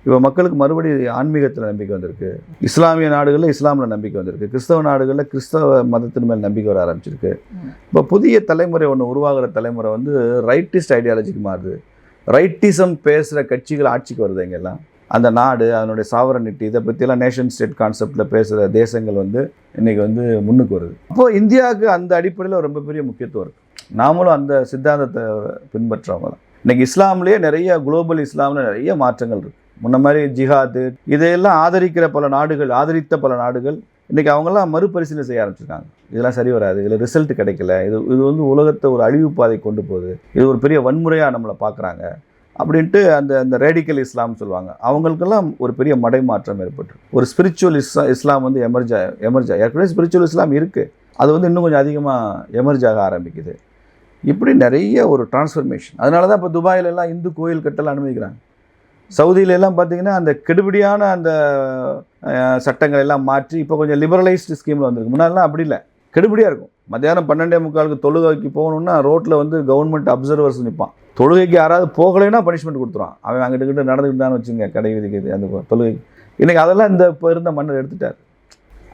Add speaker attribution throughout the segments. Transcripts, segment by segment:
Speaker 1: இப்போ மக்களுக்கு மறுபடியும் ஆன்மீகத்தில் நம்பிக்கை வந்திருக்கு. இஸ்லாமிய நாடுகளில் இஸ்லாமில் நம்பிக்கை வந்திருக்கு. கிறிஸ்தவ நாடுகளில் கிறிஸ்தவ மதத்தின் மேல் நம்பிக்கை வர ஆரம்பிச்சிருக்கு. இப்போ புதிய தலைமுறை ஒன்று உருவாகிற தலைமுறை வந்து ரைட்டிஸ்ட் ஐடியாலஜிக்கு மாறுது. ரைட்டிசம் பேசுகிற கட்சிகள் ஆட்சிக்கு வருது. எங்கெல்லாம் அந்த நாடு அதனுடைய சாவரனிட்டி இதை பற்றியெல்லாம் நேஷன் ஸ்டேட் கான்செப்டில் பேசுகிற தேசங்கள் வந்து இன்றைக்கி வந்து முன்னுக்கு வருது. அப்போது இந்தியாவுக்கு அந்த அடிப்படையில் ரொம்ப பெரிய முக்கியத்துவம் இருக்குது. நாமளும் அந்த சித்தாந்தத்தை பின்பற்றவங்க தான். இன்றைக்கி இஸ்லாம்லேயே நிறைய குளோபல் இஸ்லாமில் நிறைய மாற்றங்கள் இருக்குது. முன்ன மாதிரி ஜிஹாது இதையெல்லாம் ஆதரித்த பல நாடுகள் இன்றைக்கி அவங்கெல்லாம் மறுபரிசீலனை செய்ய ஆரம்பிச்சிருக்காங்க. இதெல்லாம் சரி வராது, இதில் ரிசல்ட் கிடைக்கல, இது வந்து உலகத்தை ஒரு அழிவு பாதை கொண்டு போகுது, இது ஒரு பெரிய வன்முறையாக நம்மளை பார்க்குறாங்க அப்படின்ட்டு அந்த ரேடிக்கல் இஸ்லாம் சொல்லுவாங்க. அவங்களுக்கெல்லாம் ஒரு பெரிய மடைமாற்றம் ஏற்பட்டு ஒரு ஸ்பிரிச்சுவல் இஸ்லாம் வந்து எமர்ஜ் ஏற்கனவே ஸ்பிரிச்சுவல் இஸ்லாம் இருக்குது, அது வந்து இன்னும் கொஞ்சம் அதிகமாக எமர்ஜ் ஆக ஆரம்பிக்குது. இப்படி நிறைய ஒரு டிரான்ஸ்ஃபர்மேஷன். அதனால தான் இப்போ துபாயிலெல்லாம் இந்து கோயில் கட்டலாம் அனுமதிக்கிறாங்க. சவுதியிலெல்லாம் பார்த்திங்கன்னா அந்த கெடுபிடியான அந்த சட்டங்கள் எல்லாம் மாற்றி இப்போ கொஞ்சம் லிபரலைஸ்டு ஸ்கீமில் வந்திருக்கு. முன்னாடிலாம் அப்படி இல்லை, கெடுபிடியாக இருக்கும். மத்தியானம் 12:45 தொழுகைக்கு போகணுன்னா ரோட்டில் வந்து கவர்மெண்ட் அப்சர்வர்ஸ் நிற்பான். தொழுகைக்கு யாராவது போகலைன்னா பனிஷ்மெண்ட் கொடுத்துருவான். அவன் அங்கிட்டு நடந்துக்கிட்டு தான் வச்சுங்க கடை விதிக்கிறது அந்த தொழுகை. இன்றைக்கி அதெல்லாம் இந்த இப்போ இருந்த மன்னர் எடுத்துட்டார்.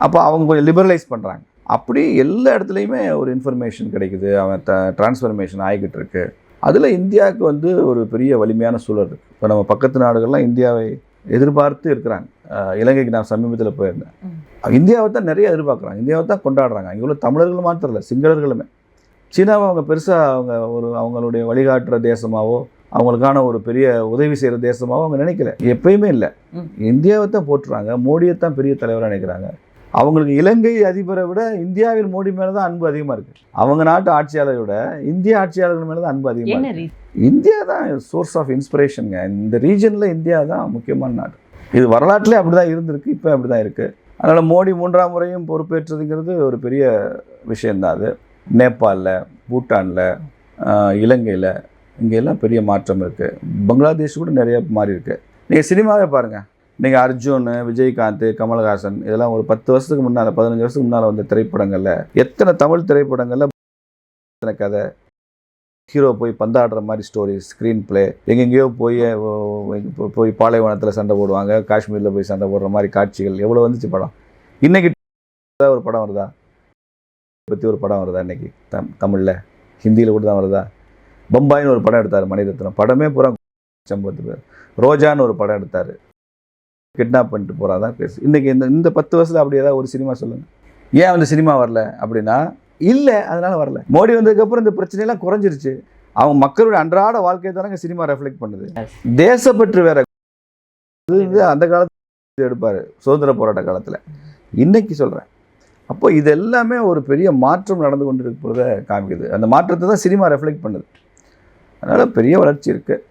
Speaker 1: அப்போ அவங்க கொஞ்சம் லிபரலைஸ் பண்ணுறாங்க. அப்படி எல்லா இடத்துலையுமே ஒரு இன்ஃபர்மேஷன் கிடைக்குது. அவன் டிரான்ஸ்ஃபர்மேஷன் ஆகிக்கிட்டு இருக்கு. அதில் இந்தியாவுக்கு வந்து ஒரு பெரிய வலிமையான சூழல் இருக்குது. இப்போ நம்ம பக்கத்து நாடுகள்லாம் இந்தியாவை எதிர்பார்த்து இருக்கிறாங்க. இலங்கைக்கு நான் சமீபத்தில் போயிருந்தேன். இந்தியாவை தான் நிறைய எதிர்பார்க்குறாங்க, இந்தியாவை தான் கொண்டாடுறாங்க. அங்கே உள்ள தமிழர்கள் மாத்திரம் இல்லை, சிங்களர்களுமே. சீனாவை அவங்க பெருசாக அவங்களுடைய வழிகாட்டுற தேசமாகவோ அவங்களுக்கான ஒரு பெரிய உதவி செய்கிற தேசமாகவோ அவங்க நினைக்கல, எப்பயுமே இல்லை. இந்தியாவை தான் போட்டுறாங்க, மோடியை தான் பெரிய தலைவராக நினைக்கிறாங்க. அவங்களுக்கு இலங்கை அதிபரை விட இந்தியாவில் மோடி மேலே தான் அன்பு அதிகமாக இருக்குது. அவங்க நாட்டு ஆட்சியாளரை விட இந்திய ஆட்சியாளர்கள் மேலே தான் அன்பு அதிகமாக இருக்குது. இந்தியா தான் சோர்ஸ் ஆஃப் இன்ஸ்பிரேஷனுங்க. இந்த ரீஜனில் இந்தியா தான் முக்கியமான நாடு. இது வரலாற்றிலே அப்படி தான் இருந்திருக்கு, இப்போ அப்படி தான் இருக்குது. அதனால் மோடி 3ஆம் முறையும் பொறுப்பேற்றதுங்கிறது ஒரு பெரிய விஷயந்தான். அது நேபாளில், பூட்டானில், இலங்கையில் இங்கெல்லாம் பெரிய மாற்றம் இருக்குது. பங்களாதேஷ் கூட நிறைய மாறி இருக்குது. நீங்கள் சினிமாவே பாருங்கள். நீங்கள் அர்ஜுன், விஜயகாந்த், கமல்ஹாசன் இதெல்லாம் ஒரு 10 வருஷத்துக்கு முன்னால் 15 வருஷத்துக்கு முன்னால் வந்த திரைப்படங்களில் எத்தனை தமிழ் திரைப்படங்களில் எத்தனை கதை, ஹீரோ போய் பந்தாடுற மாதிரி ஸ்டோரி, ஸ்க்ரீன் பிளே, எங்கெங்கேயோ போய் பாலைவனத்தில் சண்டை போடுவாங்க, காஷ்மீரில் போய் சண்டை போடுற மாதிரி காட்சிகள் எவ்வளோ வந்துச்சு படம். இன்றைக்கி ஒரு படம் வருதா, பற்றி ஒரு படம் வருதா இன்றைக்கி தமிழில்? ஹிந்தியில் கூட தான் வருதா? பம்பாயின்னு ஒரு படம் எடுத்தார் மணிரத்னம், படமே பூரா 50 பேர். ரோஜான்னு ஒரு படம் எடுத்தார், கிட்னாப் பண்ணிட்டு போகிறாதான் பேசு. இன்றைக்கி இந்த 10 வருஷத்தில் அப்படி ஏதாவது ஒரு சினிமா சொல்லுங்கள். ஏன் வந்து சினிமா வரல அப்படின்னா இல்லை, அதனால் வரல. மோடி வந்ததுக்கப்புறம் இந்த பிரச்சனையெல்லாம் குறைஞ்சிருச்சு. அவங்க மக்களுடைய அன்றாட வாழ்க்கையை தானே சினிமா ரெஃப்ளெக்ட் பண்ணுது. தேசப்பற்று வேற அந்த காலத்தில் எடுப்பார், சுதந்திர போராட்ட காலத்தில். இன்றைக்கி சொல்கிறேன். அப்போ இது எல்லாமே ஒரு பெரிய மாற்றம் நடந்து கொண்டு இருக்கிறத காமிக்குது. அந்த மாற்றத்தை தான் சினிமா ரெஃப்ளெக்ட் பண்ணுது. அதனால் பெரிய வளர்ச்சி இருக்குது.